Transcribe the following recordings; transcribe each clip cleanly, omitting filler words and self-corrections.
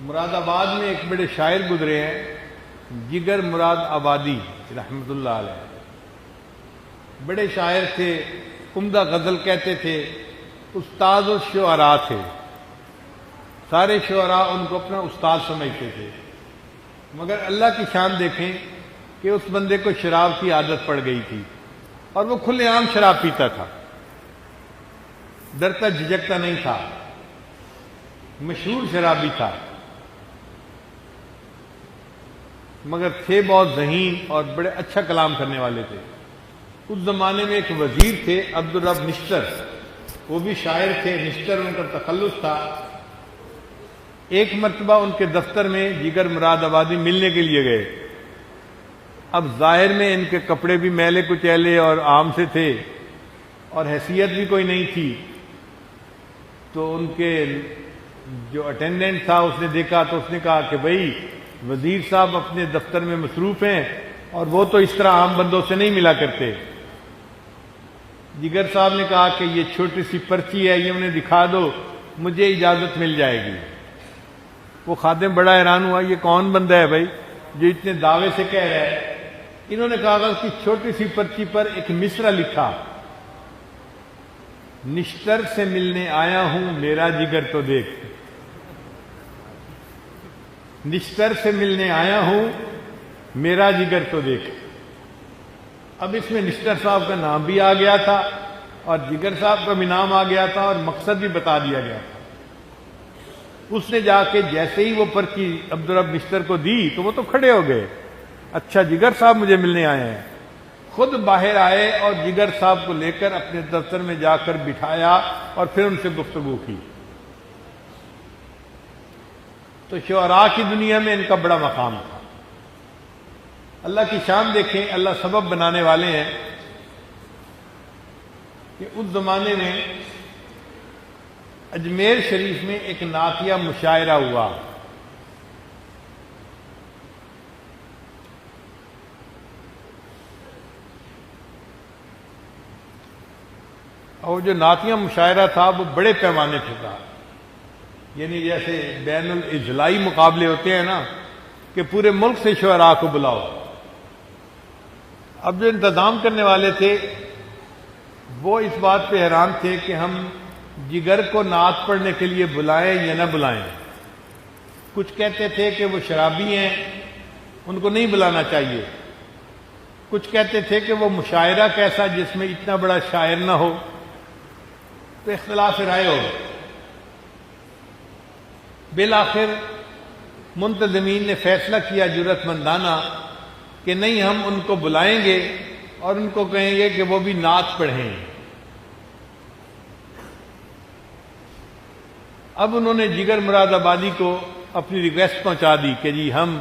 مراد آباد میں ایک بڑے شاعر گزرے ہیں، جگر مراد آبادی رحمۃ اللہ علیہ، بڑے شاعر تھے، عمدہ غزل کہتے تھے، استاد الشعراء تھے، سارے شعراء ان کو اپنا استاد سمجھتے تھے۔ مگر اللہ کی شان دیکھیں کہ اس بندے کو شراب کی عادت پڑ گئی تھی اور وہ کھلے عام شراب پیتا تھا، ڈرتا جھجکتا نہیں تھا، مشہور شرابی تھا، مگر تھے بہت ذہین اور بڑے اچھا کلام کرنے والے تھے۔ اس زمانے میں ایک وزیر تھے عبدالرب نشتر، وہ بھی شاعر تھے، نشتر ان کا تخلص تھا۔ ایک مرتبہ ان کے دفتر میں جگر مراد آبادی ملنے کے لیے گئے۔ اب ظاہر میں ان کے کپڑے بھی میلے کچیلے اور عام سے تھے اور حیثیت بھی کوئی نہیں تھی، تو ان کے جو اٹینڈنٹ تھا اس نے دیکھا تو اس نے کہا کہ بھائی وزیر صاحب اپنے دفتر میں مصروف ہیں اور وہ تو اس طرح عام بندوں سے نہیں ملا کرتے۔ جگر صاحب نے کہا کہ یہ چھوٹی سی پرچی ہے، یہ انہیں دکھا دو، مجھے اجازت مل جائے گی۔ وہ خادم بڑا حیران ہوا، یہ کون بندہ ہے بھائی جو اتنے دعوے سے کہہ رہا ہے؟ انہوں نے کاغذ کی چھوٹی سی پرچی پر ایک مصرع لکھا، نشتر سے ملنے آیا ہوں میرا جگر تو دیکھ، نشتر سے ملنے آیا ہوں میرا جگر تو دیکھ۔ اب اس میں نشتر صاحب کا نام بھی آ گیا تھا اور جگر صاحب کا بھی نام آ گیا تھا اور مقصد بھی بتا دیا گیا تھا۔ اس نے جا کے جیسے ہی وہ پرچی عبدالرب نشتر کو دی تو وہ تو کھڑے ہو گئے، اچھا جگر صاحب مجھے ملنے آئے ہیں۔ خود باہر آئے اور جگر صاحب کو لے کر اپنے دفتر میں جا کر بٹھایا اور پھر ان سے گفتگو کی۔ تو شعراء کی دنیا میں ان کا بڑا مقام تھا۔ اللہ کی شان دیکھیں، اللہ سبب بنانے والے ہیں کہ اس زمانے میں اجمیر شریف میں ایک نعتیہ مشاعرہ ہوا۔ اور جو نعتیہ مشاعرہ تھا وہ بڑے پیمانے پہ تھا، یعنی جیسے بین الاضلاعی مقابلے ہوتے ہیں نا کہ پورے ملک سے شعراء کو بلاؤ۔ اب جو انتظام کرنے والے تھے وہ اس بات پہ حیران تھے کہ ہم جگر کو نعت پڑھنے کے لیے بلائیں یا نہ بلائیں۔ کچھ کہتے تھے کہ وہ شرابی ہیں، ان کو نہیں بلانا چاہیے، کچھ کہتے تھے کہ وہ مشاعرہ کیسا جس میں اتنا بڑا شاعر نہ ہو، تو اختلاف رائے ہو گئے۔ بالآخر منتظمین نے فیصلہ کیا جرأت مندانہ کہ نہیں، ہم ان کو بلائیں گے اور ان کو کہیں گے کہ وہ بھی نعت پڑھیں۔ اب انہوں نے جگر مراد آبادی کو اپنی ریکویسٹ پہنچا دی کہ جی ہم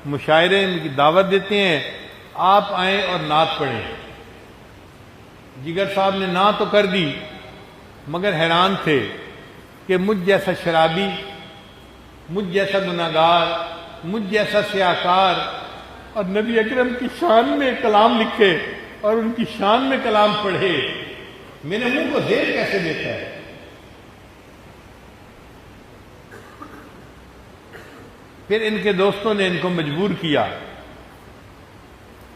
مشاعرے کی دعوت دیتے ہیں، آپ آئیں اور نعت پڑھیں۔ جگر صاحب نے نہ تو کر دی، مگر حیران تھے کہ مجھ جیسا شرابی، مجھ جیسا گناہگار، مجھ جیسا سیاہکار اور نبی اکرم کی شان میں کلام لکھے اور ان کی شان میں کلام پڑھے، میرے منہ کو زیر کیسے دیتا ہے؟ پھر ان کے دوستوں نے ان کو مجبور کیا،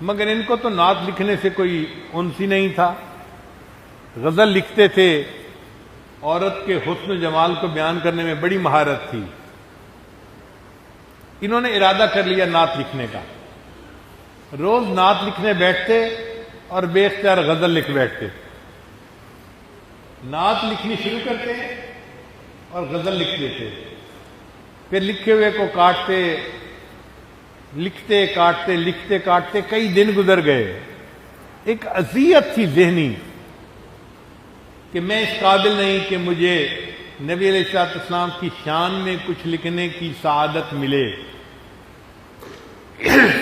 مگر ان کو تو نعت لکھنے سے کوئی انس ہی نہیں تھا۔ غزل لکھتے تھے، عورت کے حسن و جمال کو بیان کرنے میں بڑی مہارت تھی۔ انہوں نے ارادہ کر لیا نعت لکھنے کا، روز نعت لکھنے بیٹھتے اور بے اختیار غزل لکھ بیٹھتے، نعت لکھنی شروع کرتے اور غزل لکھ دیتے، پھر لکھے ہوئے کو کاٹتے، لکھتے کاٹتے، لکھتے کاٹتے، کئی دن گزر گئے۔ ایک اذیت تھی ذہنی کہ میں اس قابل نہیں کہ مجھے نبی علیہ الصلوۃ والسلام کی شان میں کچھ لکھنے کی سعادت ملے۔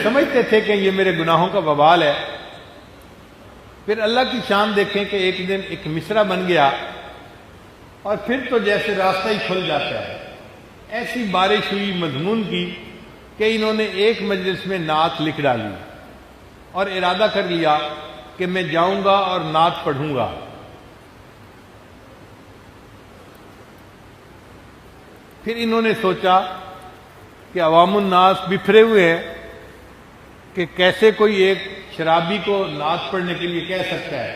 سمجھتے تھے کہ یہ میرے گناہوں کا وبال ہے۔ پھر اللہ کی شان دیکھیں کہ ایک دن ایک مصرع بن گیا اور پھر تو جیسے راستہ ہی کھل جاتا ہے۔ ایسی بارش ہوئی مضمون کی کہ انہوں نے ایک مجلس میں نعت لکھ ڈالی اور ارادہ کر لیا کہ میں جاؤں گا اور نعت پڑھوں گا۔ پھر انہوں نے سوچا کہ عوام الناس بکھرے ہوئے ہیں کہ کیسے کوئی ایک شرابی کو نعت پڑھنے کے لیے کہہ سکتا ہے.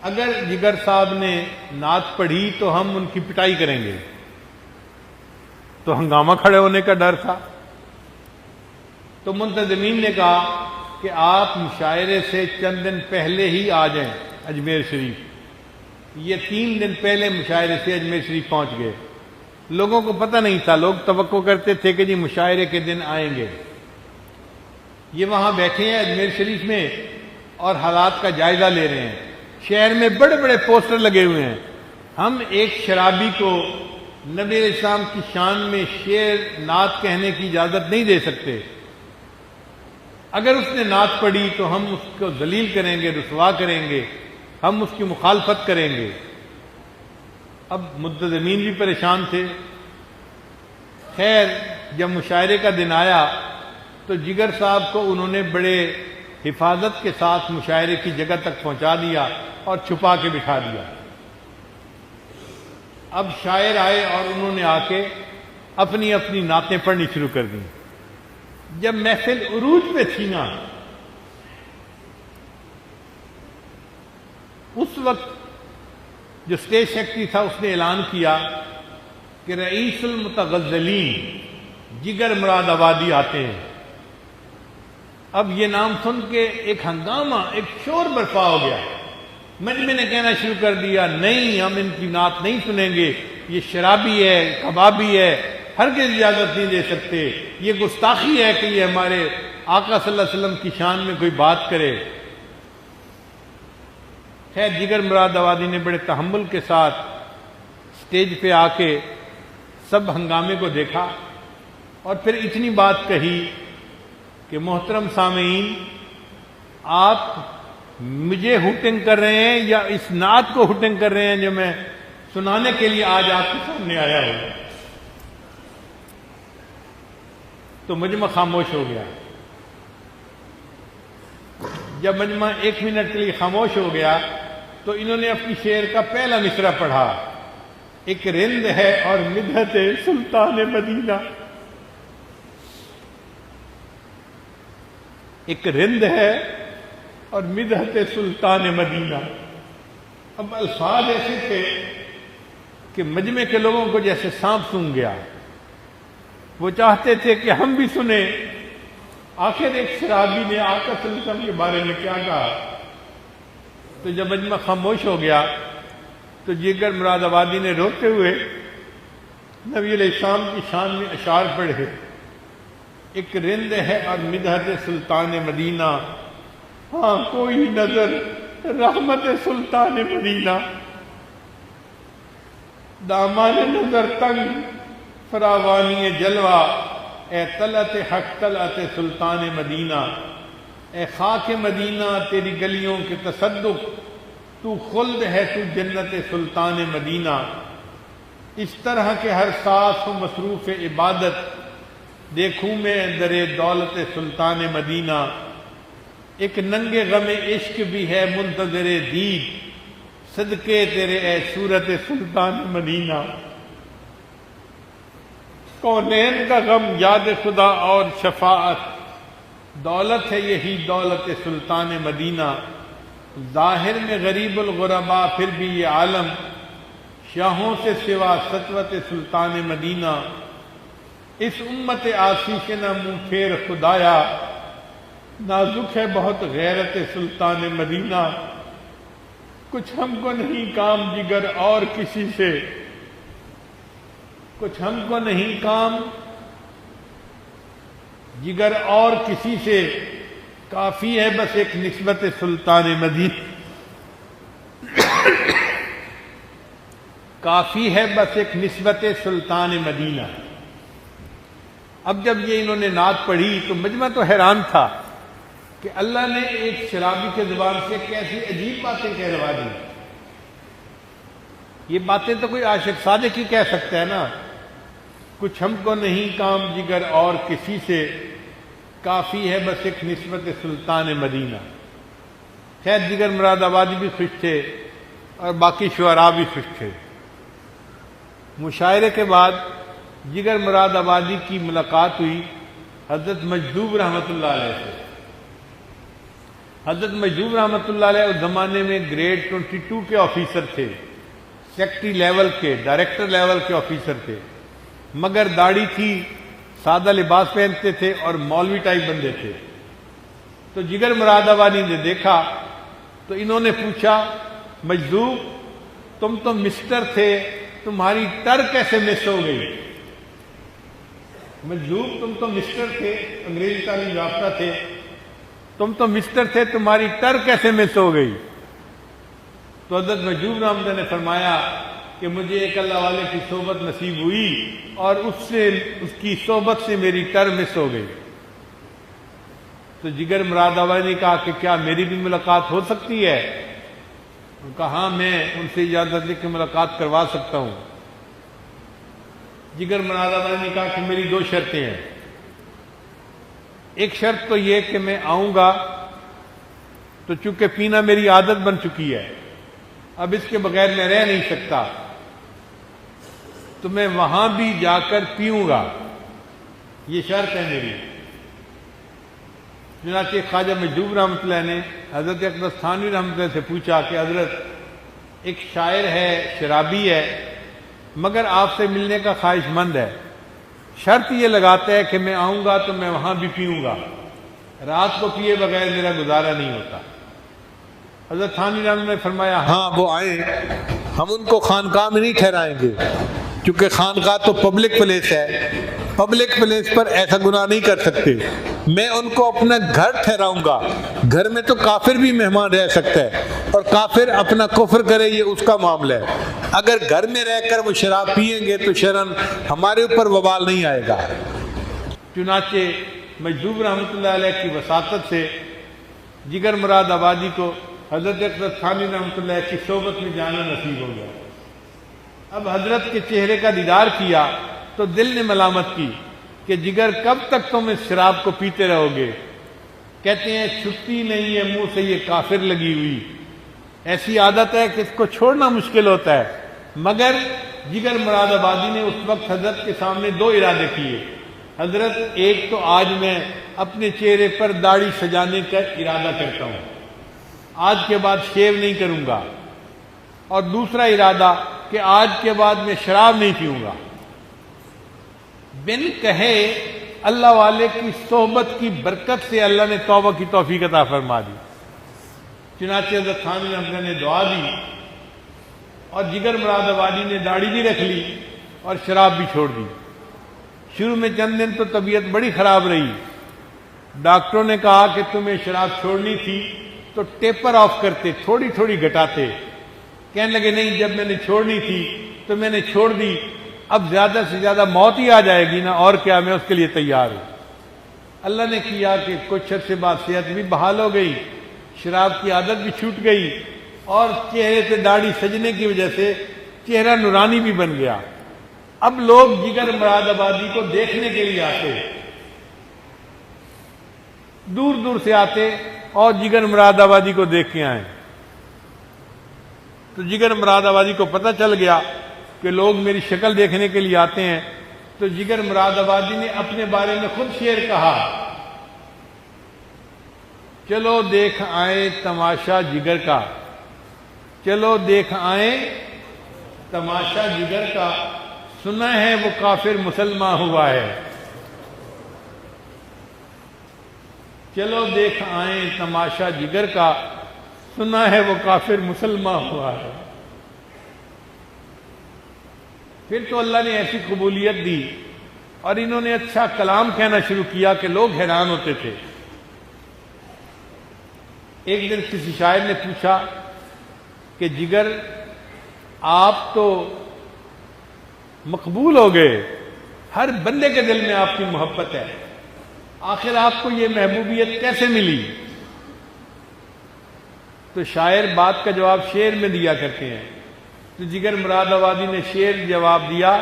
اگر جگر صاحب نے نعت پڑھی تو ہم ان کی پٹائی کریں گے. تو ہنگامہ کھڑے ہونے کا ڈر تھا. تو منتظمین نے کہا کہ آپ مشاعرے سے چند دن پہلے ہی آ جائیں اجمیر شریف. یہ 3 دن پہلے مشاعرے سے اجمیر شریف پہنچ گئے. لوگوں کو پتہ نہیں تھا، لوگ توقع کرتے تھے کہ جی مشاعرے کے دن آئیں گے. یہ وہاں بیٹھے ہیں اجمیر شریف میں اور حالات کا جائزہ لے رہے ہیں. شہر میں بڑے بڑے پوسٹر لگے ہوئے ہیں. ہم ایک شرابی کو نبی علیہ السلام کی شان میں شعر نعت کہنے کی اجازت نہیں دے سکتے. اگر اس نے نعت پڑھی تو ہم اس کو ذلیل کریں گے، رسوا کریں گے، ہم اس کی مخالفت کریں گے. اب منتظمین بھی پریشان تھے. خیر جب مشاعرے کا دن آیا تو جگر صاحب کو انہوں نے بڑے حفاظت کے ساتھ مشاعرے کی جگہ تک پہنچا دیا اور چھپا کے بٹھا دیا. اب شاعر آئے اور انہوں نے آ کے اپنی اپنی نعتیں پڑھنی شروع کر دیں. جب محفل عروج پہ تھی نا، اس وقت جو اسٹیج سیکرٹری تھا اس نے اعلان کیا کہ رئیس المتغزلین جگر مراد آبادی آتے ہیں. اب یہ نام سن کے ایک ہنگامہ، ایک شور برپا ہو گیا. مجمع نے کہنا شروع کر دیا نہیں، ہم ان کی نعت نہیں سنیں گے، یہ شرابی ہے، کبابی ہے، ہرگز اجازت نہیں دے سکتے، یہ گستاخی ہے کہ یہ ہمارے آقا صلی اللہ علیہ وسلم کی شان میں کوئی بات کرے. خیر جگر مراد آبادی نے بڑے تحمل کے ساتھ اسٹیج پہ آ کے سب ہنگامے کو دیکھا اور پھر اتنی بات کہی کہ محترم سامعین، آپ مجھے ہوٹنگ کر رہے ہیں یا اس نعت کو ہوٹنگ کر رہے ہیں جو میں سنانے کے لیے آج آپ کے سامنے آیا ہوں. تو مجمع خاموش ہو گیا. جب مجمع 1 منٹ کے لیے خاموش ہو گیا تو انہوں نے اپنی شعر کا پہلا مصرع پڑھا. ایک رند ہے اور مدحت سلطان مدینہ. ایک رند ہے اور مدحت سلطان مدینہ. اب الفاظ ایسے تھے کہ مجمع کے لوگوں کو جیسے سانپ سونگھ گیا. وہ چاہتے تھے کہ ہم بھی سنیں آخر ایک شرابی نے آقا صلی اللہ علیہ وسلم کے بارے میں کیا کہا. تو جب مجمع خاموش ہو گیا تو جگر مراد آبادی نے روتے ہوئے نبی علیہ السلام کی شان میں اشعار پڑھے. ایک رند ہے اور مدحت سلطان مدینہ، ہاں کوئی نظر رحمت سلطان مدینہ. دامان نظر تنگ فراوانی جلوہ، اے طلعت حق طلعت سلطان مدینہ. اے خاک مدینہ تیری گلیوں کے تصدق، تو خلد ہے تو جنت سلطان مدینہ. اس طرح کے ہر سانس ہو مصروف عبادت، دیکھوں میں در دولت سلطان مدینہ. ایک ننگے غم عشق بھی ہے منتظر دید، صدقے تیرے اے صورت سلطان مدینہ. کونین کا غم یاد خدا اور شفاعت، دولت ہے یہی دولت سلطان مدینہ. ظاہر میں غریب الغربا پھر بھی یہ عالم، شاہوں سے سوا سطوت سلطان مدینہ. اس امت عاصی کے نہ منہ پھیر خدایا، نازک ہے بہت غیرت سلطان مدینہ. کچھ ہم کو نہیں کام جگر اور کسی سے، کچھ ہم کو نہیں کام جگر اور کسی سے، کافی ہے بس ایک نسبت سلطان مدینہ. کافی ہے بس ایک نسبت سلطان مدینہ. اب جب یہ انہوں نے نعت پڑھی تو مجمع تو حیران تھا کہ اللہ نے ایک شرابی کے زبان سے کیسی عجیب باتیں کہلوا دی. یہ باتیں تو کوئی عاشق صادق ہی کہہ سکتا ہے نا. کچھ ہم کو نہیں کام جگر اور کسی سے، کافی ہے بس ایک نسبت سلطان مدینہ. خیر جگر مراد آبادی بھی خوش تھے اور باقی شعراء بھی خوش تھے. مشاعرے کے بعد جگر مراد آبادی کی ملاقات ہوئی حضرت مجذوب رحمۃ اللہ علیہ سے۔ حضرت مجذوب رحمۃ اللہ علیہ اس زمانے میں گریڈ 22 کے آفیسر تھے، سیکٹری لیول کے، ڈائریکٹر لیول کے آفیسر تھے، مگر داڑھی تھی، سادہ لباس پہنتے تھے اور مولوی ٹائپ بندے تھے۔ تو جگر مراد آبادی نے دیکھا تو انہوں نے پوچھا، مجذوب تم تو مسٹر تھے، تمہاری ٹر کیسے مس ہو گئی؟ مجذوب تم تو مسٹر تھے، انگریزی تعلیم یافتہ تھے، تم تو مسٹر تھے، تمہاری ٹر کیسے مس ہو گئی؟ تو حضرت مجذوب رحمۃ اللہ نے فرمایا کہ مجھے ایک اللہ والے کی صحبت نصیب ہوئی اور اس کی صحبت سے میری ٹر مس ہو گئی۔ تو جگر مراد آبادی نے کہا کہ کیا میری بھی ملاقات ہو سکتی ہے؟ انہوں نے کہا ہاں، میں ان سے اجازت لے کے ملاقات کروا سکتا ہوں۔ جگر مراد آبادی نے کہا کہ میری 2 شرطیں ہیں۔ ایک شرط تو یہ کہ میں آؤں گا تو چونکہ پینا میری عادت بن چکی ہے، اب اس کے بغیر میں رہ نہیں سکتا، تو میں وہاں بھی جا کر پیوں گا، یہ شرط ہے میری۔ چنانچہ خواجہ مجذوب رحمۃ اللہ نے حضرت اقدس تھانوی رحمۃ اللہ سے پوچھا کہ حضرت ایک شاعر ہے، شرابی ہے، مگر آپ سے ملنے کا خواہش مند ہے، شرط یہ لگاتا ہے کہ میں آؤں گا تو میں وہاں بھی پیوں گا، رات کو پیے بغیر میرا گزارا نہیں ہوتا۔ حضرت تھانوی رحمۃ اللہ نے فرمایا ہاں وہ آئیں، ہم ان کو خانقاہ میں نہیں ٹھہرائیں گے، کیونکہ خانقاہ تو پبلک پلیس ہے، پبلک پلیس پر ایسا گناہ نہیں کر سکتے، میں ان کو اپنا گھر ٹھہراؤں گا۔ گھر میں تو کافر بھی مہمان رہ سکتا ہے، اور کافر اپنا کفر کرے یہ اس کا معاملہ ہے، اگر گھر میں رہ کر وہ شراب پیئیں گے تو شرن ہمارے اوپر وبال نہیں آئے گا۔ چنانچہ مجذوب رحمۃ اللہ علیہ کی وساطت سے جگر مراد آبادی کو حضرت اقدس تھانوی رحمۃ اللہ کی صحبت میں جانا نصیب ہو گیا۔ اب حضرت کے چہرے کا دیدار کیا تو دل نے ملامت کی کہ جگر کب تک تم اس شراب کو پیتے رہو گے؟ کہتے ہیں چھٹی نہیں ہے منہ سے یہ کافر لگی ہوئی، ایسی عادت ہے کہ اس کو چھوڑنا مشکل ہوتا ہے۔ مگر جگر مراد آبادی نے اس وقت حضرت کے سامنے 2 ارادے کیے۔ حضرت ایک تو آج میں اپنے چہرے پر داڑھی سجانے کا ارادہ کرتا ہوں، آج کے بعد شیو نہیں کروں گا، اور دوسرا ارادہ کہ آج کے بعد میں شراب نہیں پیوں گا۔ بن کہے اللہ والے کی صحبت کی برکت سے اللہ نے توبہ کی توفیق عطا فرما دی۔ چنانچہ حضرت تھانوی رحمۃ اللہ نے دعا دی اور جگر مراد آبادی نے داڑھی بھی رکھ لی اور شراب بھی چھوڑ دی۔ شروع میں چند دن تو طبیعت بڑی خراب رہی، ڈاکٹروں نے کہا کہ تمہیں شراب چھوڑنی تھی تو ٹیپر آف کرتے، تھوڑی تھوڑی گھٹاتے۔ کہنے لگے نہیں، جب میں نے چھوڑنی تھی تو میں نے چھوڑ دی، اب زیادہ سے زیادہ موت ہی آ جائے گی نا، اور کیا، میں اس کے لیے تیار ہوں۔ اللہ نے کیا کہ کچھ عرصے بعد صحت بھی بحال ہو گئی، شراب کی عادت بھی چھوٹ گئی، اور چہرے سے داڑھی سجنے کی وجہ سے چہرہ نورانی بھی بن گیا۔ اب لوگ جگر مراد آبادی کو دیکھنے کے لیے آتے، دور دور سے آتے اور جگر مراد آبادی کو دیکھ کے آئیں۔ تو جگر مراد آبادی کو پتہ چل گیا کہ لوگ میری شکل دیکھنے کے لیے آتے ہیں، تو جگر مراد آبادی نے اپنے بارے میں خود شعر کہا، چلو دیکھ آئیں تماشا جگر کا، چلو دیکھ آئیں تماشا جگر کا، سنا ہے وہ کافر مسلمان ہوا ہے، چلو دیکھ آئیں تماشا جگر کا، سنا ہے وہ کافر مسلمان ہوا ہے۔ پھر تو اللہ نے ایسی قبولیت دی اور انہوں نے اچھا کلام کہنا شروع کیا کہ لوگ حیران ہوتے تھے۔ ایک دن کسی شاعر نے پوچھا کہ جگر آپ تو مقبول ہو گئے، ہر بندے کے دل میں آپ کی محبت ہے، آخر آپ کو یہ محبوبیت کیسے ملی؟ تو شاعر بات کا جواب شعر میں دیا کرتے ہیں، تو جگر مراد آبادی نے شعر جواب دیا،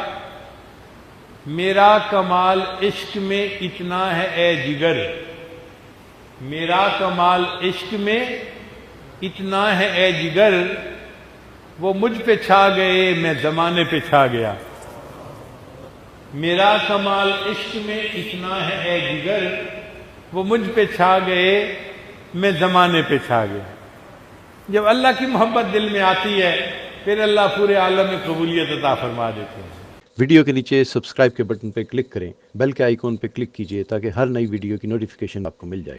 میرا کمال عشق میں اتنا ہے اے جگر، میرا کمال عشق میں اتنا ہے اے جگر، وہ مجھ پہ چھا گئے میں زمانے پہ چھا گیا۔ میرا کمال عشق میں اتنا ہے اے جگر، وہ مجھ پہ چھا گئے میں زمانے پہ چھا گیا۔ جب اللہ کی محبت دل میں آتی ہے پھر اللہ پورے عالم میں قبولیت عطا فرما دیتے ہیں۔ ویڈیو کے نیچے سبسکرائب کے بٹن پہ کلک کریں، بیل کے آئیکن پہ کلک کیجئے تاکہ ہر نئی ویڈیو کی نوٹیفیکیشن آپ کو مل جائے۔